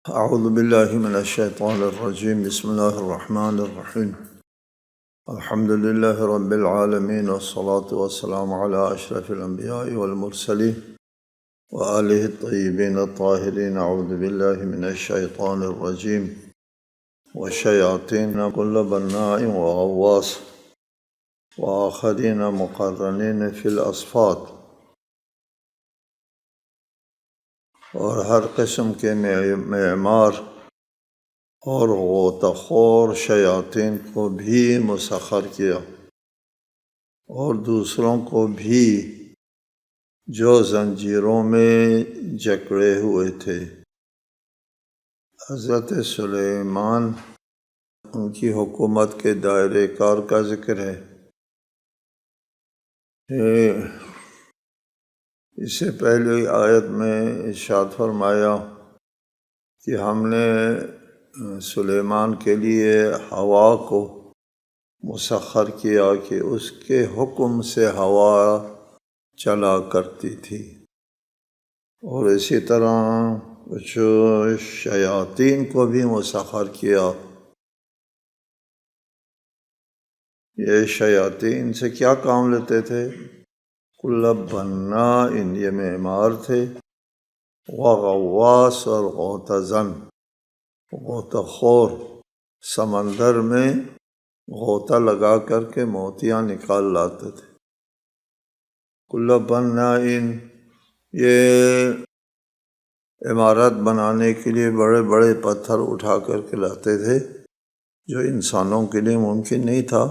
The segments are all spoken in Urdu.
اعوذ باللہ من الشیطان الرجیم بسم اللہ الرحمن الرحیم الحمد للہ رب العالمین والصلاة والسلام علی اشرف الانبیاء والمرسلین وآلہ الطیبین الطاہرین اعوذ باللہ من الشیطان الرجیم والشیاطین کل بناء وغواص وآخرین مقرنین فی الاصفاد، اور ہر قسم کے معمار اور غوطہ خور شیاطین کو بھی مسخر کیا، اور دوسروں کو بھی جو زنجیروں میں جکڑے ہوئے تھے۔ حضرت سلیمان، ان کی حکومت کے دائرۂ کار کا ذکر ہے۔ اس سے پہلے آیت میں ارشاد فرمایا کہ ہم نے سلیمان کے لیے ہوا کو مسخر کیا کہ اس کے حکم سے ہوا چلا کرتی تھی، اور اسی طرح کچھ شیاطین کو بھی مسخر کیا۔ یہ شیاطین سے کیا کام لیتے تھے؟ کل بناء، یہ معمار تھے، وغواص، اور غوطہ زن، غوطہ خور، سمندر میں غوطہ لگا کر کے موتیاں نکال لاتے تھے۔ کل بناء، یہ عمارت بنانے کے لیے بڑے بڑے پتھر اٹھا کر کے لاتے تھے، جو انسانوں کے لیے ممکن نہیں تھا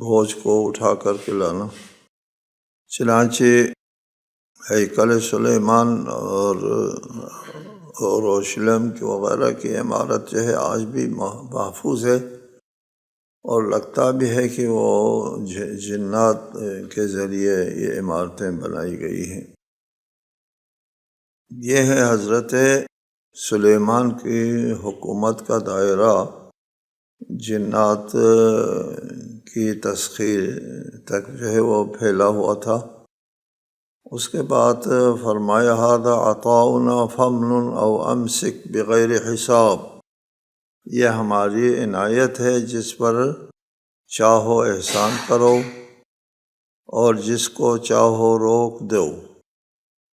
بوجھ کو اٹھا کر کے لانا۔ چنانچہ ہیکل سلیمان اور اورشلیم کی وغیرہ کی عمارت جو ہے آج بھی محفوظ ہے، اور لگتا بھی ہے کہ وہ جنات کے ذریعے یہ عمارتیں بنائی گئی ہیں۔ یہ ہے حضرت سلیمان کی حکومت کا دائرہ، جنات کی تسخیر تک جو ہے وہ پھیلا ہوا تھا۔ اس کے بعد فرمایا ھذا عطاؤنا فامنن او امسک بغیر حساب، یہ ہماری عنایت ہے، جس پر چاہو احسان کرو اور جس کو چاہو روک دو،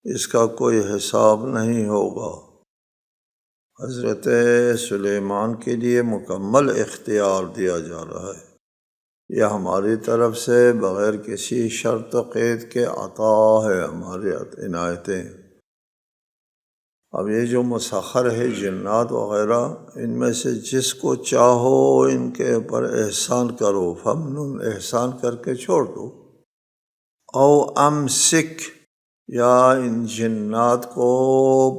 اس کا کوئی حساب نہیں ہوگا۔ حضرت سلیمان کے لیے مکمل اختیار دیا جا رہا ہے، یہ ہماری طرف سے بغیر کسی شرط و قید کے عطا ہے، ہماری عنایتیں۔ اب یہ جو مسخر ہے جنات وغیرہ، ان میں سے جس کو چاہو ان کے اوپر احسان کرو، فمنن، احسان کر کے چھوڑ دو، او امسک، یا ان جنات کو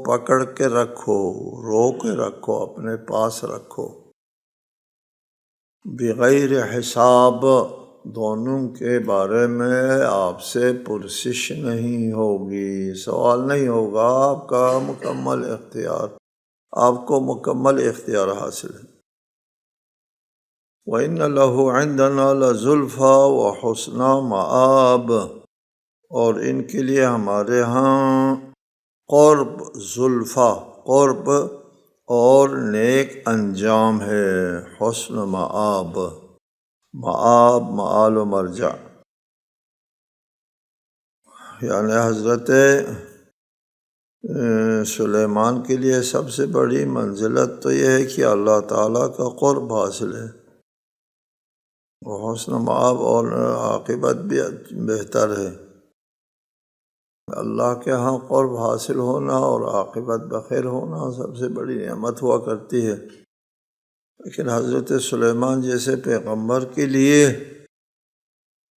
پکڑ کے رکھو، روک کے رکھو، اپنے پاس رکھو۔ بغیر حساب، دونوں کے بارے میں آپ سے پرسش نہیں ہوگی، سوال نہیں ہوگا، آپ کا مکمل اختیار، آپ کو مکمل اختیار حاصل ہے۔ وَإِنَّ لَهُ عِندَنَا لَزُلْفَىٰ وَحُسْنَ مَآبٍ، اور ان کے لیے ہمارے ہاں قرب، زلفیٰ، قرب اور نیک انجام ہے، حسن مآب، مآب مآل و مرجع، یعنی حضرت سلیمان کے لیے سب سے بڑی منزلت تو یہ ہے کہ اللہ تعالیٰ کا قرب حاصل ہے، وہ حسن مآب، اور عاقبت بھی بہتر ہے۔ اللہ کے ہاں قرب حاصل ہونا اور عاقبت بخیر ہونا سب سے بڑی نعمت ہوا کرتی ہے، لیکن حضرت سلیمان جیسے پیغمبر کے لیے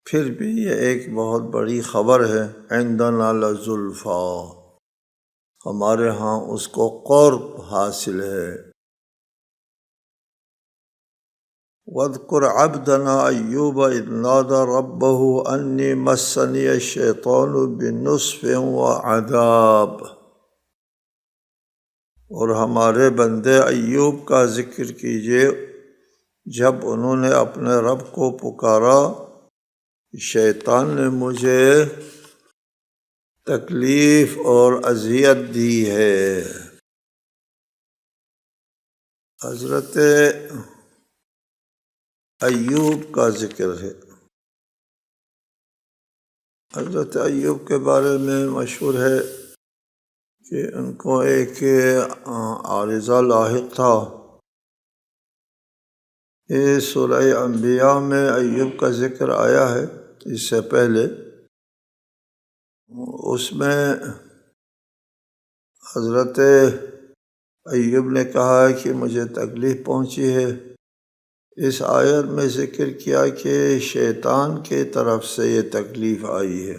پھر بھی یہ ایک بہت بڑی خبر ہے، عندنا لزلفیٰ، ہمارے ہاں اس کو قرب حاصل ہے۔ وَاذْكُرْ عَبْدَنَا أَيُّوبَ إِذْ نَادَى رَبَّهُ أَنِّي مَسَّنِيَ الشَّيْطَانُ بِنُصْبٍ وَعَذَابٍ، اور ہمارے بندے ایوب کا ذکر کیجئے جب انہوں نے اپنے رب کو پکارا، شیطان نے مجھے تکلیف اور اذیت دی ہے۔ حضرت ایوب کا ذکر ہے۔ حضرت ایوب کے بارے میں مشہور ہے کہ ان کو ایک عارضہ لاحق تھا۔ یہ سورہ انبیاء میں ایوب کا ذکر آیا ہے اس سے پہلے۔ اس میں حضرت ایوب نے کہا ہے کہ مجھے تکلیف پہنچی ہے۔ اس آیت میں ذکر کیا کہ شیطان کی طرف سے یہ تکلیف آئی ہے۔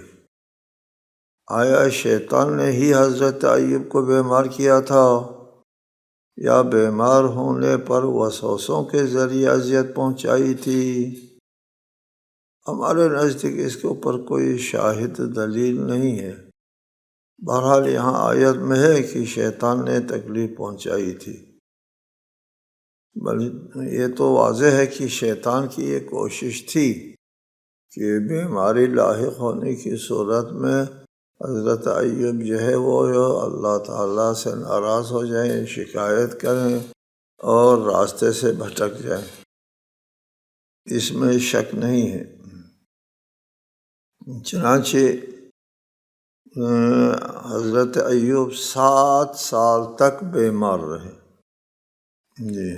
آیا شیطان نے ہی حضرت ایوب کو بیمار کیا تھا یا بیمار ہونے پر وسوسوں کے ذریعے اذیت پہنچائی تھی؟ ہمارے نزدیک اس کے اوپر کوئی شاہد دلیل نہیں ہے۔ بہرحال یہاں آیت میں ہے کہ شیطان نے تکلیف پہنچائی تھی۔ بلکہ یہ تو واضح ہے کہ شیطان کی یہ کوشش تھی کہ بیماری لاحق ہونے کی صورت میں حضرت ایوب جو ہے وہ اللہ تعالیٰ سے ناراض ہو جائیں، شکایت کریں اور راستے سے بھٹک جائیں۔ اس میں شک نہیں ہے۔ چنانچہ حضرت ایوب 7 سال تک بیمار رہے جی،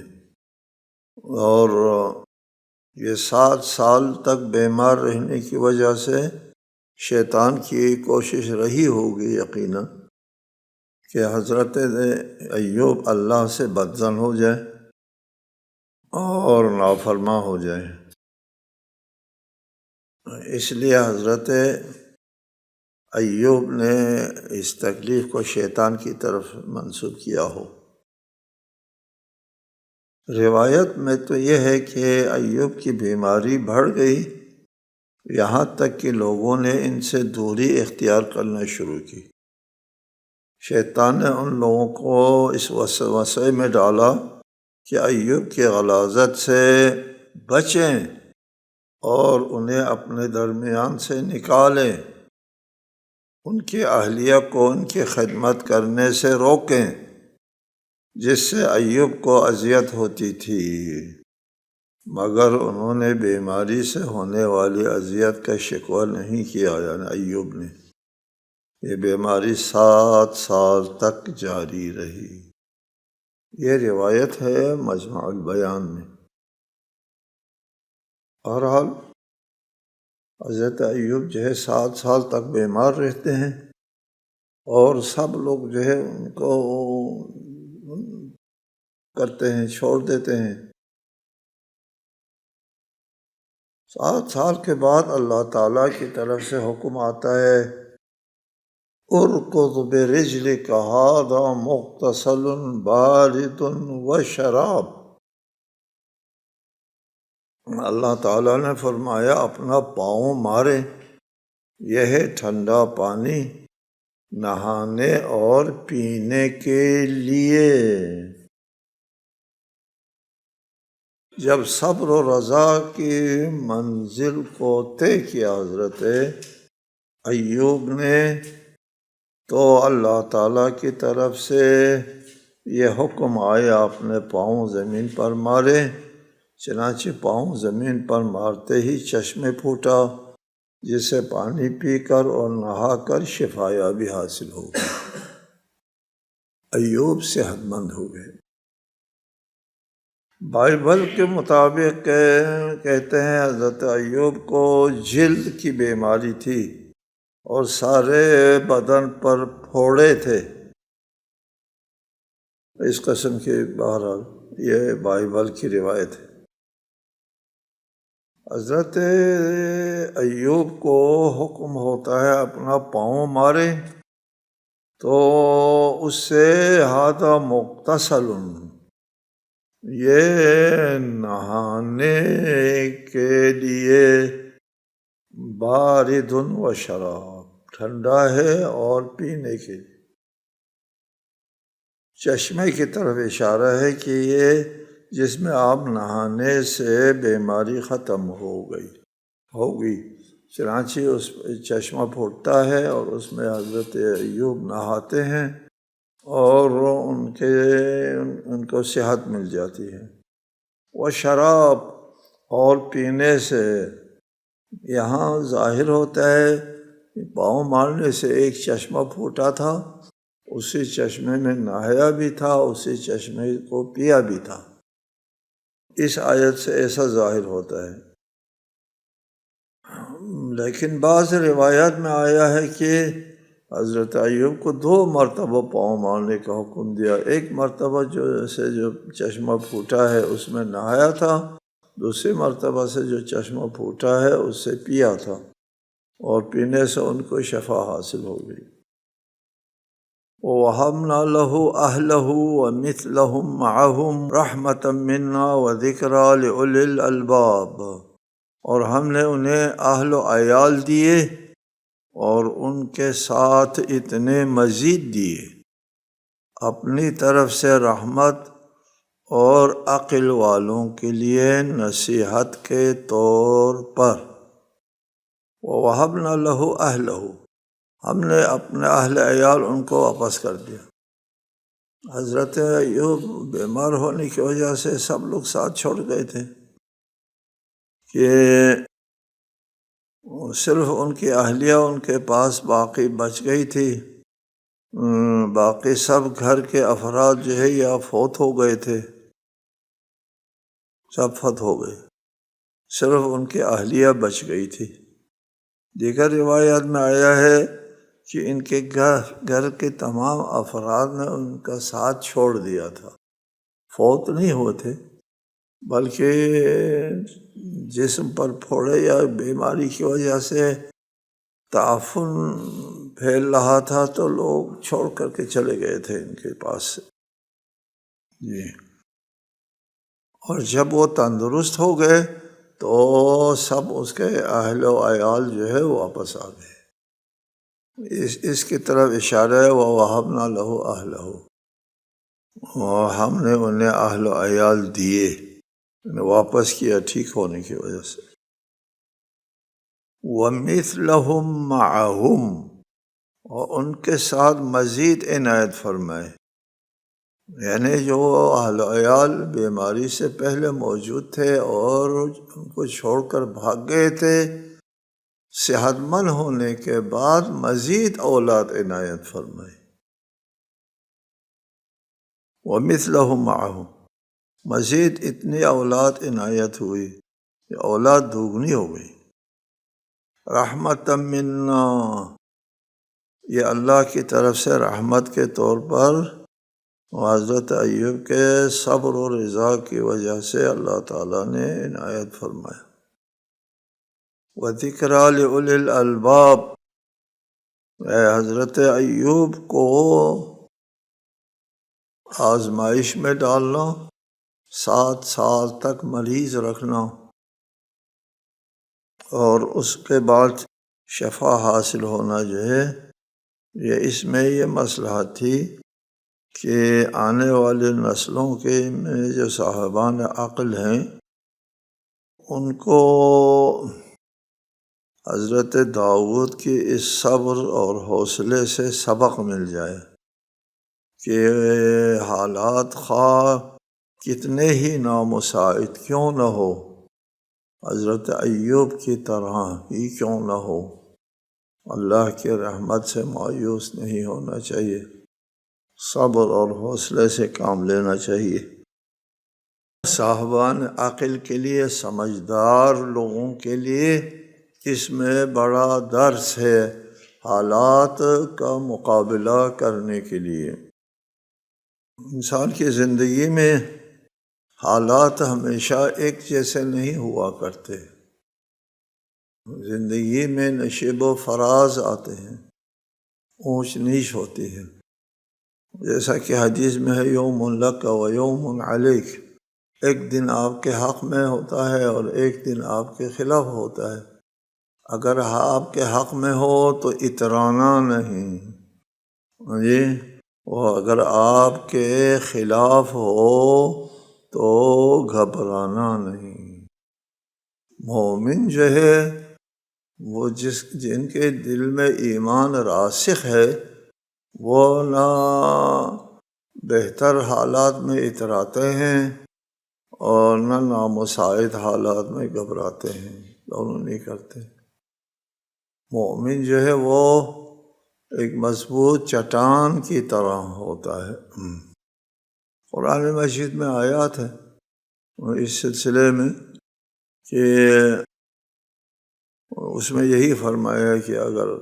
اور یہ 7 سال تک بیمار رہنے کی وجہ سے شیطان کی کوشش رہی ہوگی یقیناً کہ حضرت ایوب اللہ سے بدظن ہو جائے اور نافرما ہو جائے، اس لیے حضرت ایوب نے اس تکلیف کو شیطان کی طرف منسوب کیا ہو۔ روایت میں تو یہ ہے کہ ایوب کی بیماری بڑھ گئی، یہاں تک کہ لوگوں نے ان سے دوری اختیار کرنا شروع کی۔ شیطان نے ان لوگوں کو اس وسوسے میں ڈالا کہ ایوب کی غلاظت سے بچیں اور انہیں اپنے درمیان سے نکالیں، ان کی اہلیہ کو ان کی خدمت کرنے سے روکیں جس سے ایوب کو اذیت ہوتی تھی، مگر انہوں نے بیماری سے ہونے والی اذیت کا شکوہ نہیں کیا، یعنی ایوب نے۔ یہ بیماری 7 سال تک جاری رہی۔ یہ روایت ہے مجمع البیان میں۔ بہرحال حضرت ایوب جو ہے 7 سال تک بیمار رہتے ہیں اور سب لوگ جو ہے ان کو کرتے ہیں، چھوڑ دیتے ہیں۔ 7 سال کے بعد اللہ تعالیٰ کی طرف سے حکم آتا ہے، ارکض برجلک ھذا مغتسل بارد وشراب۔ اللہ تعالیٰ نے فرمایا اپنا پاؤں مارے، یہ ہے ٹھنڈا پانی نہانے اور پینے کے لیے۔ جب صبر و رضا کی منزل کو طے کیا حضرت ایوب نے، تو اللہ تعالیٰ کی طرف سے یہ حکم آیا اپنے پاؤں زمین پر مارے۔ چنانچہ پاؤں زمین پر مارتے ہی چشمے پھوٹا جس سے پانی پی کر اور نہا کر شفا یابی حاصل ہو گئی۔ ایوب صحت مند ہو گئے۔ بائبل کے مطابق کہتے ہیں حضرت ایوب کو جلد کی بیماری تھی اور سارے بدن پر پھوڑے تھے۔ اس قسم کی بہرحال یہ بائبل کی روایت ہے۔ حضرت ایوب کو حکم ہوتا ہے اپنا پاؤں مارے، تو اس سے ھذا مغتسل، یہ نہانے کے لیے، بارد و شراب، ٹھنڈا ہے اور پینے کے لیے۔ چشمے کی طرف اشارہ ہے کہ یہ جس میں آپ نہانے سے بیماری ختم ہوگی۔ چنانچہ اس چشمہ پھوٹتا ہے اور اس میں حضرت ایوب نہاتے ہیں اور ان کو صحت مل جاتی ہے۔ وہ شراب اور پینے سے یہاں ظاہر ہوتا ہے پاؤں مارنے سے ایک چشمہ پھوٹا تھا، اسی چشمے میں نہایا بھی تھا، اسی چشمے کو پیا بھی تھا۔ اس آیت سے ایسا ظاہر ہوتا ہے، لیکن بعض روایات میں آیا ہے کہ حضرت ایوب کو 2 مرتبہ پاؤں مارنے کا حکم دیا۔ ایک مرتبہ جو چشمہ پھوٹا ہے اس میں نہایا تھا، دوسری مرتبہ سے جو چشمہ پھوٹا ہے اس سے پیا تھا، اور پینے سے ان کو شفا حاصل ہو گئی۔ وَوَهَبْنَا لَهُ أَهْلَهُ وَمِثْلَهُمْ مَعَهُمْ رَحْمَةً مِنَّا وَذِكْرَىٰ لِأُولِي الْأَلْبَابِ، اور ہم نے انہیں اہل و عیال دیے اور ان کے ساتھ اتنے مزید دیے اپنی طرف سے رحمت اور عقل والوں کے لیے نصیحت کے طور پر۔ وَوَهَبْنَا لَهُ أَهْلَهُ، ہم نے اپنے اہل عیال ان کو واپس کر دیا۔ حضرت ایوب بیمار ہونے کی وجہ سے سب لوگ ساتھ چھوڑ گئے تھے کہ صرف ان کی اہلیہ ان کے پاس باقی بچ گئی تھی، باقی سب گھر کے افراد جو ہے یا فوت ہو گئے تھے، سب فوت ہو گئے، صرف ان کی اہلیہ بچ گئی تھی۔ دیگر روایات میں آیا ہے کہ ان کے گھر کے تمام افراد نے ان کا ساتھ چھوڑ دیا تھا، فوت نہیں ہوئے تھے، بلکہ جسم پر پھوڑے یا بیماری کی وجہ سے تعفن پھیل رہا تھا تو لوگ چھوڑ کر کے چلے گئے تھے ان کے پاس سے جی۔ اور جب وہ تندرست ہو گئے تو سب اس کے اہل و عیال جو ہے واپس آ گئے۔ اس کی طرف اشارہ ہے وَوَهَبْنَا لَهُ أَهْلَهُ، اور ہم نے انہیں اہل و عیال دیے، واپس کیا ٹھیک ہونے کی وجہ سے۔ وَمِثْلَهُمْ مَعَهُمْ، اور ان کے ساتھ مزید عنایت فرمائے، یعنی جو اہل و عیال بیماری سے پہلے موجود تھے اور ان کو چھوڑ کر بھاگ گئے تھے، صحت مند ہونے کے بعد مزید اولاد عنایت فرمائے۔ وَمِثْلَهُمْ مَعَهُمْ، مزید اتنی اولاد عنایت ہوئی کہ اولاد دوگنی ہو گئی۔ رحمتً منا، یہ اللہ کی طرف سے رحمت کے طور پر حضرت ایوب کے صبر و رضا کی وجہ سے اللہ تعالیٰ نے عنایت فرمایا۔ وَذِكْرَىٰ لِأُولِي الْأَلْبَابِ، حضرت ایوب کو آزمائش میں ڈالنا، 7 سال تک مریض رکھنا اور اس کے بعد شفا حاصل ہونا جو ہے، اس میں یہ مصلحت تھی کہ آنے والی نسلوں کے میں جو صاحبان عقل ہیں ان کو حضرت داؤد کی اس صبر اور حوصلے سے سبق مل جائے کہ حالات خواہ کتنے ہی نامساعد کیوں نہ ہو، حضرت ایوب کی طرح ہی کیوں نہ ہو، اللہ کی رحمت سے مایوس نہیں ہونا چاہیے، صبر اور حوصلے سے کام لینا چاہیے۔ صاحبان عقل کے لیے، سمجھدار لوگوں کے لیے اس میں بڑا درس ہے حالات کا مقابلہ کرنے کے لیے۔ انسان کی زندگی میں حالات ہمیشہ ایک جیسے نہیں ہوا کرتے، زندگی میں نشیب و فراز آتے ہیں، اونچ نیچ ہوتی ہے، جیسا کہ حدیث میں ہے یوم لک و یوم علیک، ایک دن آپ کے حق میں ہوتا ہے اور ایک دن آپ کے خلاف ہوتا ہے۔ اگر آپ کے حق میں ہو تو اترانا نہیں جی، اور اگر آپ کے خلاف ہو تو گھبرانا نہیں۔ مومن جو ہے وہ جن کے دل میں ایمان راسخ ہے وہ نہ بہتر حالات میں اتراتے ہیں اور نہ نامساعد حالات میں گھبراتے ہیں، دونوں نہیں کرتے۔ مومن جو ہے وہ ایک مضبوط چٹان کی طرح ہوتا ہے۔ قرآن مجید میں آیات ہے اس سلسلے میں کہ اس میں یہی فرمایا ہے کہ اگر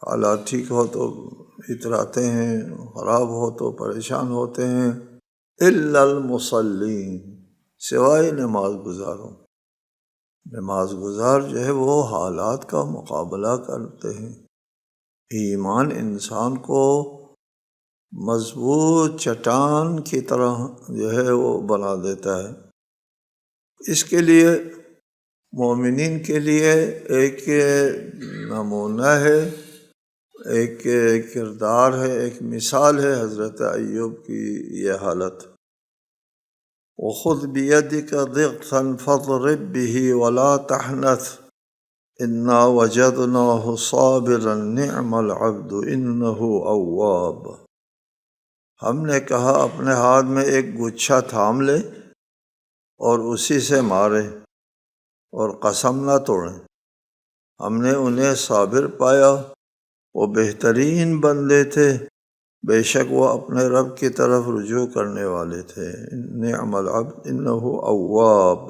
حالات ٹھیک ہو تو اتراتے ہیں، خراب ہو تو پریشان ہوتے ہیں۔ الا المصلین، سوائے نماز گزاروں۔ نماز گزار جو ہے وہ حالات کا مقابلہ کرتے ہیں۔ ایمان انسان کو مضبوط چٹان کی طرح جو ہے وہ بنا دیتا ہے۔ اس کے لیے مومنین کے لیے ایک نمونہ ہے، ایک کردار ہے، ایک مثال ہے حضرت ایوب کی یہ حالت۔ وَخُذْ بِيَدِكَ ضِغْثًا فَاضْرِبْ بِهِ وَلَا تَحْنَثْ إِنَّا وَجَدْنَاهُ صَابِرًا نِعْمَ الْعَبْدُ إِنَّهُ أَوَّابٌ۔ ہم نے کہا اپنے ہاتھ میں ایک گچھا تھام لے اور اسی سے مارے اور قسم نہ توڑیں، ہم نے انہیں صابر پایا، وہ بہترین بندے تھے، بے شک وہ اپنے رب کی طرف رجوع کرنے والے تھے۔ نعم العبد انہ اواب۔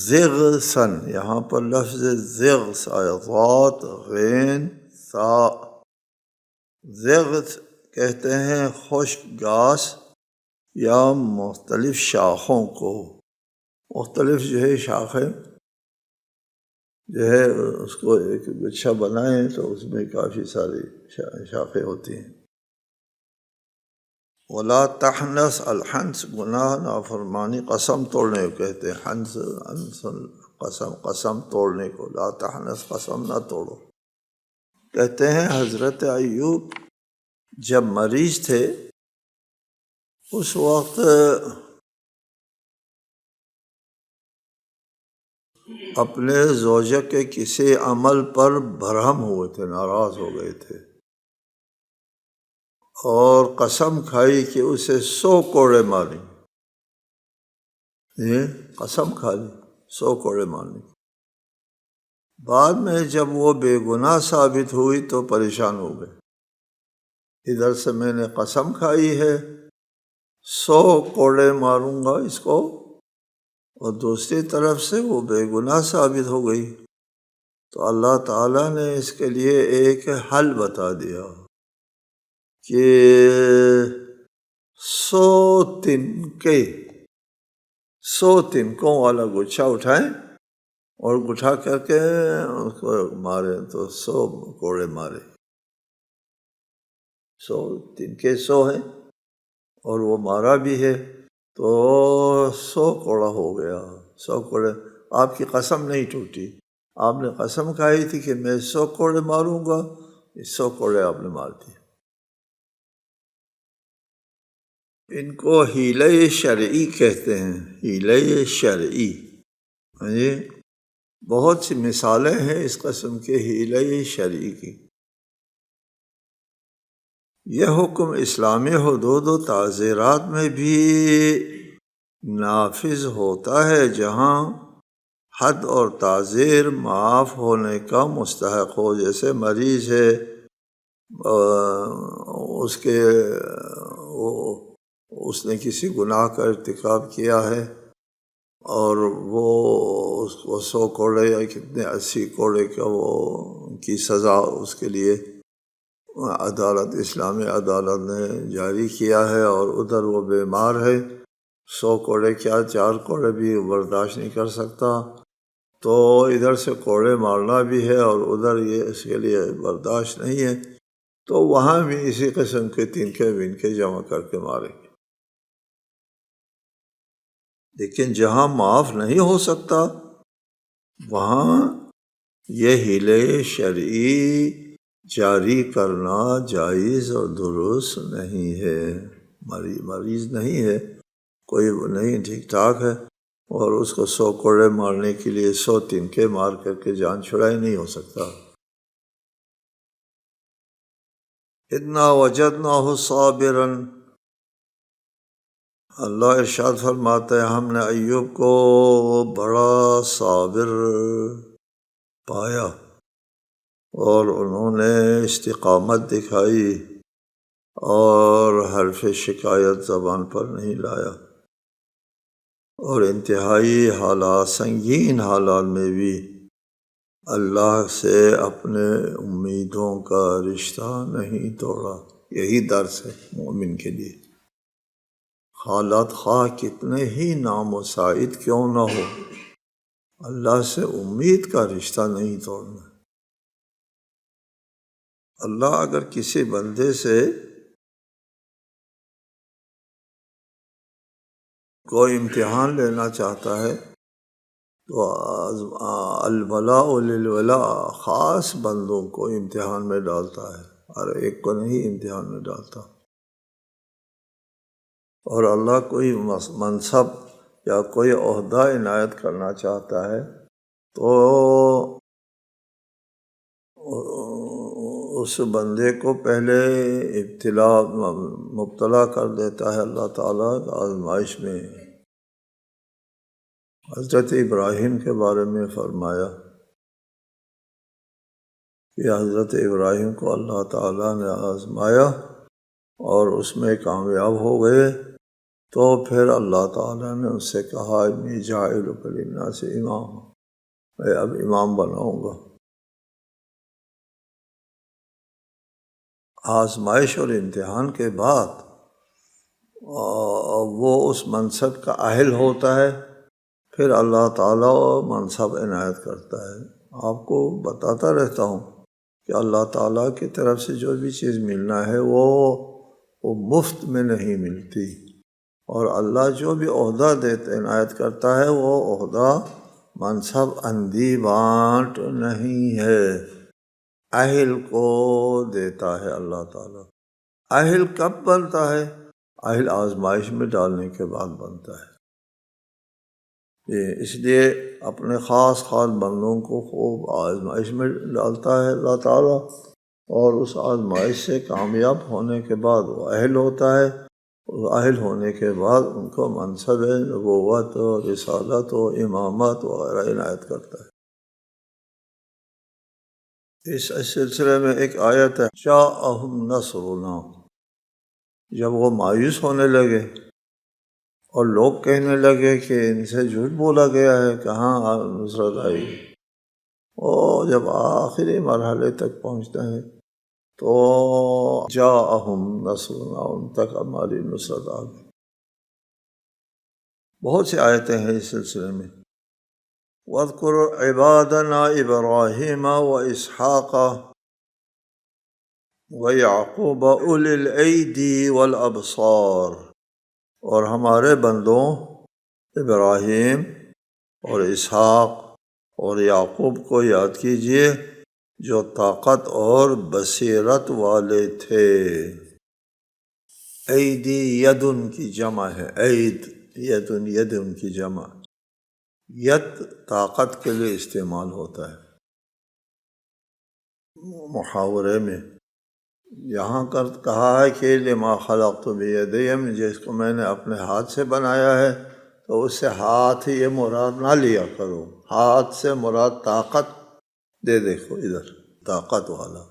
زغثن، یہاں پر لفظ زغث آیا، ضاد غین ثا۔ زغث کہتے ہیں خشک گھاس یا مختلف شاخوں کو۔ مختلف جو ہے شاخیں جو ہے اس کو ایک گچھا بنائیں تو اس میں کافی ساری شاخیں ہوتی ہیں۔ ولا تحنث، الحنث گناہ نافرمانی قسم توڑنے کو کہتے ہیں۔ حنث قسم توڑنے کو، لا تحنث قسم نہ توڑو۔ کہتے ہیں حضرت ایوب جب مریض تھے اس وقت اپنے زوجہ کے کسی عمل پر برہم ہوئے تھے، ناراض ہو گئے تھے اور قسم کھائی کہ اسے 100 کوڑے ماریں۔ یہ قسم کھا لی 100 کوڑے مارنے۔ بعد میں جب وہ بے گناہ ثابت ہوئی تو پریشان ہو گئے، ادھر سے میں نے قسم کھائی ہے 100 کوڑے ماروں گا اس کو، اور دوسری طرف سے وہ بے گناہ ثابت ہو گئی، تو اللہ تعالیٰ نے اس کے لیے ایک حل بتا دیا کہ 100 تنکوں والا گچھا اٹھائیں اور اٹھا کر کے اس کو مارے تو 100 کوڑے مارے۔ 100 تنکے 100 ہیں اور وہ مارا بھی ہے تو 100 کوڑا ہو گیا۔ 100 کوڑے، آپ کی قسم نہیں ٹوٹی، آپ نے قسم کھائی تھی کہ میں 100 کوڑے ماروں گا، 100 کوڑے آپ نے مار دی۔ ان کو حیلہ شرعی کہتے ہیں، حیلہ شرعی۔ بہت سی مثالیں ہیں اس قسم کے حیلہ شرعی کی۔ یہ حکم اسلامی حدود و تعزیرات میں بھی نافذ ہوتا ہے جہاں حد اور تعزیر معاف ہونے کا مستحق ہو، جیسے مریض ہے، اس نے کسی گناہ کا ارتکاب کیا ہے اور وہ اس کو 100 کوڑے یا کتنے 80 کوڑے کا وہ کی سزا اس کے لیے عدالت، اسلامی عدالت نے جاری کیا ہے، اور ادھر وہ بیمار ہے، 100 کوڑے کیا 4 کوڑے بھی برداشت نہیں کر سکتا، تو ادھر سے کوڑے مارنا بھی ہے اور ادھر یہ اس کے لیے برداشت نہیں ہے، تو وہاں بھی اسی قسم کے تنکے بنکے جمع کر کے ماریں گے۔ لیکن جہاں معاف نہیں ہو سکتا وہاں یہ حیلہ شرعی جاری کرنا جائز اور درست نہیں ہے۔ مریض نہیں ہے، کوئی نہیں، ٹھیک ٹھاک ہے، اور اس کو 100 کوڑے مارنے کے لیے 100 تنکے مار کر کے جان چھڑائی نہیں ہو سکتا۔ انا وجدناہ صابرا، اللہ ارشاد فرماتے ہیں ہم نے ایوب کو بڑا صابر پایا، اور انہوں نے استقامت دکھائی اور حرف شکایت زبان پر نہیں لایا، اور انتہائی حالات، سنگین حالات میں بھی اللہ سے اپنے امیدوں کا رشتہ نہیں توڑا۔ یہی درس ہے مومن کے لیے، حالات خواہ کتنے ہی نامساعد کیوں نہ ہو، اللہ سے امید کا رشتہ نہیں توڑنا۔ اللہ اگر کسی بندے سے کوئی امتحان لینا چاہتا ہے تو الولاء للولاء، خاص بندوں کو امتحان میں ڈالتا ہے، ہر ایک کو نہیں امتحان میں ڈالتا۔ اور اللہ کوئی منصب یا کوئی عہدہ عنایت کرنا چاہتا ہے تو اس بندے کو پہلے مبتلا کر دیتا ہے اللہ تعالیٰ آزمائش میں۔ حضرت ابراہیم کے بارے میں فرمایا کہ حضرت ابراہیم کو اللہ تعالیٰ نے آزمایا اور اس میں کامیاب ہو گئے، تو پھر اللہ تعالیٰ نے اس سے کہا انی جاعلک للناس امام، میں اب امام بناؤں گا۔ آزمائش اور امتحان کے بعد وہ اس منصب کا اہل ہوتا ہے، پھر اللہ تعالیٰ منصب عنایت کرتا ہے۔ آپ کو بتاتا رہتا ہوں کہ اللہ تعالیٰ کی طرف سے جو بھی چیز ملنا ہے وہ مفت میں نہیں ملتی، اور اللہ جو بھی عہدہ عنایت کرتا ہے وہ عہدہ منصب اندھی بانٹ نہیں ہے، اہل کو دیتا ہے اللہ تعالیٰ۔ اہل کب بنتا ہے؟ اہل آزمائش میں ڈالنے کے بعد بنتا ہے۔ اس لیے اپنے خاص بندوں کو خوب آزمائش میں ڈالتا ہے اللہ تعالیٰ، اور اس آزمائش سے کامیاب ہونے کے بعد وہ اہل ہوتا ہے، اہل ہونے کے بعد ان کو منصب نبوت و رسالت و امامت وغیرہ عنایت کرتا ہے۔ اس سلسلے میں ایک آیت ہے، جاءہم نصرنا، جب وہ مایوس ہونے لگے اور لوگ کہنے لگے کہ ان سے جھوٹ بولا گیا ہے، کہاں نصرت آئی، اور جب آخری مرحلے تک پہنچتے ہیں تو جاءہم نصرنا، ان تک ہماری نصرت آ گئی۔ بہت سی آیتیں ہیں اس سلسلے میں۔ وَاذْكُرْ عِبَادَنَا إِبْرَاهِيمَ وَإِسْحَاقَ وَيَعْقُوبَ أُولِي الْأَيْدِي وَالْأَبْصَارِ، اور ہمارے بندوں ابراہیم اور اسحاق اور یعقوب کو یاد کیجئے جو طاقت اور بصیرت والے تھے۔ ایدی یدن کی جمع ہے، اید یدن، یدن کی جمع، ید طاقت کے لیے استعمال ہوتا ہے محاورے میں۔ یہاں کہا ہے کہ لما خلقت بیدی، جس کو میں نے اپنے ہاتھ سے بنایا ہے، تو اس سے ہاتھ یہ مراد نہ لیا کرو، ہاتھ سے مراد طاقت دے، دیکھو ادھر طاقت والا،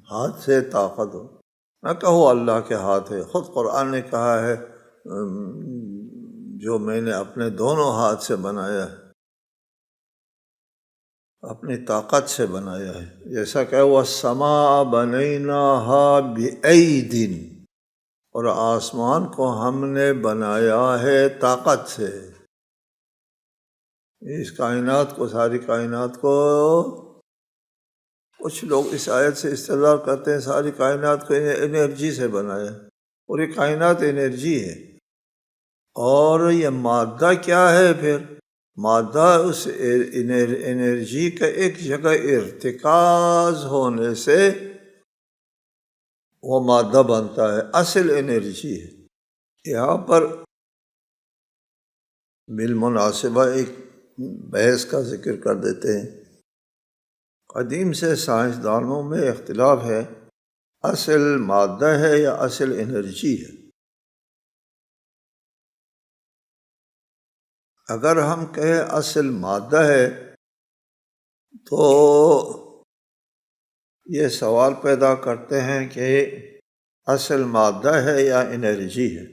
ہاتھ سے طاقت ہو، نہ کہو اللہ کے ہاتھ ہے۔ خود قرآن نے کہا ہے جو میں نے اپنے دونوں ہاتھ سے بنایا ہے، اپنی طاقت سے بنایا ہے، جیسا کہ وَالسَّمَاءَ بَنَيْنَاهَا بِأَيْدٍ، اور آسمان کو ہم نے بنایا ہے طاقت سے۔ اس کائنات کو، ساری کائنات کو، کچھ لوگ اس آیت سے استدلال کرتے ہیں ساری کائنات کو انرجی سے بنایا، اور یہ کائنات انرجی ہے، اور یہ مادہ کیا ہے پھر؟ مادہ اس انرجی کا ایک جگہ ارتکاز ہونے سے وہ مادہ بنتا ہے، اصل انرجی ہے۔ یہاں پر بالمناسبہ ایک بحث کا ذکر کر دیتے ہیں۔ قدیم سے سائنسدانوں میں اختلاف ہے اصل مادہ ہے یا اصل انرجی ہے؟ اگر ہم کہیں اصل مادہ ہے تو یہ سوال پیدا کرتے ہیں کہ اصل مادہ ہے یا انرجی ہے۔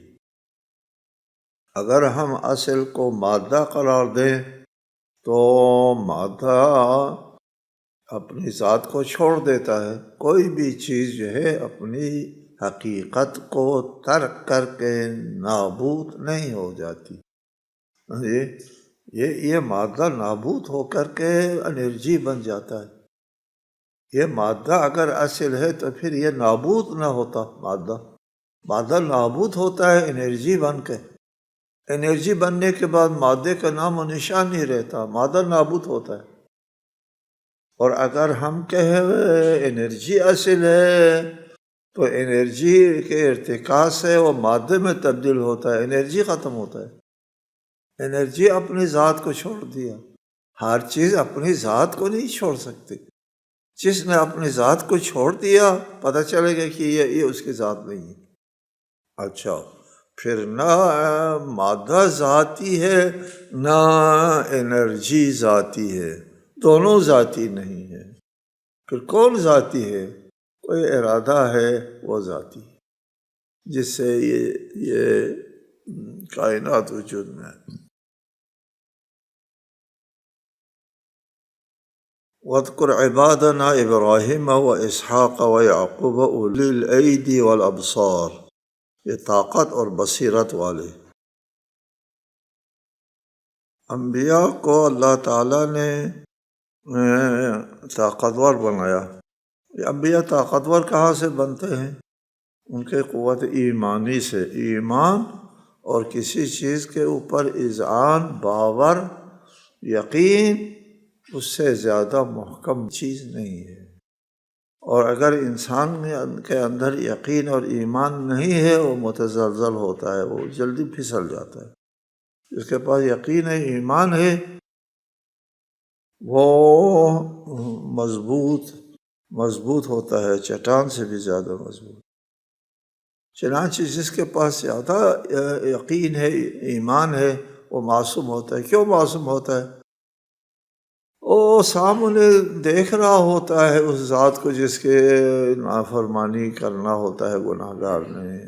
اگر ہم اصل کو مادہ قرار دیں تو مادہ اپنی ذات کو چھوڑ دیتا ہے۔ کوئی بھی چیز جو ہے اپنی حقیقت کو ترک کر کے نابود نہیں ہو جاتی۔ یہ مادہ نابود ہو کر کے انرجی بن جاتا ہے۔ یہ مادہ اگر اصل ہے تو پھر یہ نابود نہ ہوتا۔ مادہ نابود ہوتا ہے انرجی بن کے۔ انرجی بننے کے بعد مادے کا نام و نشان نہیں رہتا، مادہ نابود ہوتا ہے۔ اور اگر ہم کہیں انرجی اصل ہے تو انرجی کے ارتقاء سے وہ مادے میں تبدیل ہوتا ہے، انرجی ختم ہوتا ہے۔ انرجی اپنی ذات کو چھوڑ دیا۔ ہر چیز اپنی ذات کو نہیں چھوڑ سکتی۔ جس نے اپنی ذات کو چھوڑ دیا پتہ چلے گا کہ یہ اس کی ذات نہیں ہے۔ اچھا، پھر نہ مادہ ذاتی ہے نہ انرجی ذاتی ہے، دونوں ذاتی نہیں ہے۔ پھر کون ذاتی ہے؟ کوئی ارادہ ہے وہ ذاتی، جس سے یہ کائنات وجود میں ہے۔ وَاذْكُرْ عِبَادَنَا إِبْرَاهِيمَ وَإِسْحَاقَ وَيَعْقُوبَ أُولِي الْأَيْدِي وَالْأَبْصَارِ، یہ طاقت اور بصیرت والے انبیاء کو اللہ تعالیٰ نے طاقتور بنایا۔ یہ انبیاء طاقتور کہاں سے بنتے ہیں؟ ان کے قوت ایمانی سے۔ ایمان اور کسی چیز کے اوپر اذعان، باور، یقین، اس سے زیادہ محکم چیز نہیں ہے۔ اور اگر انسان کے اندر یقین اور ایمان نہیں ہے وہ متزلزل ہوتا ہے، وہ جلدی پھسل جاتا ہے۔ جس کے پاس یقین ہے، ایمان ہے، وہ مضبوط ہوتا ہے، چٹان سے بھی زیادہ مضبوط۔ چنانچہ جس کے پاس زیادہ یقین ہے، ایمان ہے، وہ معصوم ہوتا ہے۔ کیوں معصوم ہوتا ہے؟ وہ سامنے دیکھ رہا ہوتا ہے اس ذات کو جس کے نافرمانی کرنا ہوتا ہے گناہگار نے۔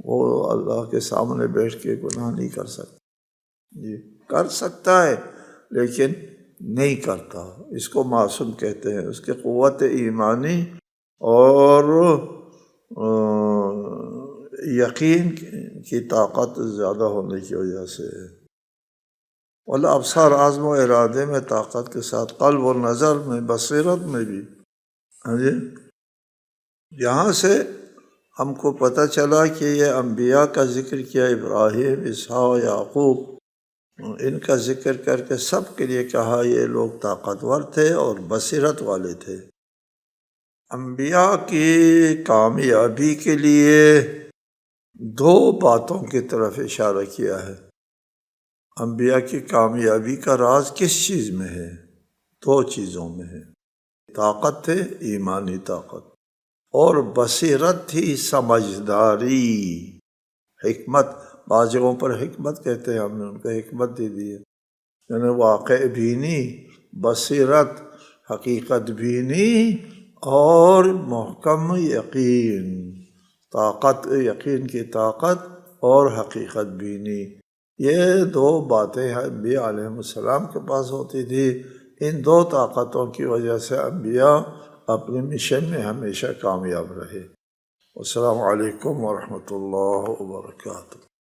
وہ اللہ کے سامنے بیٹھ کے گناہ نہیں کر سکتا، جی کر سکتا ہے لیکن نہیں کرتا۔ اس کو معصوم کہتے ہیں۔ اس کے قوت ایمانی اور یقین کی طاقت زیادہ ہونے کی وجہ سے۔ والابصار، عزم و ارادے میں طاقت کے ساتھ، قلب و نظر میں، بصیرت میں بھی۔ یہاں سے ہم کو پتہ چلا کہ یہ انبیاء کا ذکر کیا، ابراہیم، اسحاق، یعقوب، ان کا ذکر کر کے سب کے لیے کہا یہ لوگ طاقتور تھے اور بصیرت والے تھے۔ انبیاء کی کامیابی کے لیے دو باتوں کی طرف اشارہ کیا ہے۔ انبیاء کی کامیابی کا راز کس چیز میں ہے؟ دو چیزوں میں ہے۔ طاقت تھے، ایمانی طاقت، اور بصیرت تھی، سمجھداری، حکمت۔ بعض جگہوں پر حکمت کہتے ہیں، ہم نے ان کو حکمت دے دی ہے، یعنی واقع بینی، بصیرت، حقیقت بینی اور محکم یقین۔ طاقت، یقین کی طاقت اور حقیقت بینی، یہ دو باتیں انبیاء علیہ السلام کے پاس ہوتی تھی۔ ان دو طاقتوں کی وجہ سے انبیاء اپنے مشن میں ہمیشہ کامیاب رہے۔ السلام علیکم ورحمۃ اللہ وبرکاتہ۔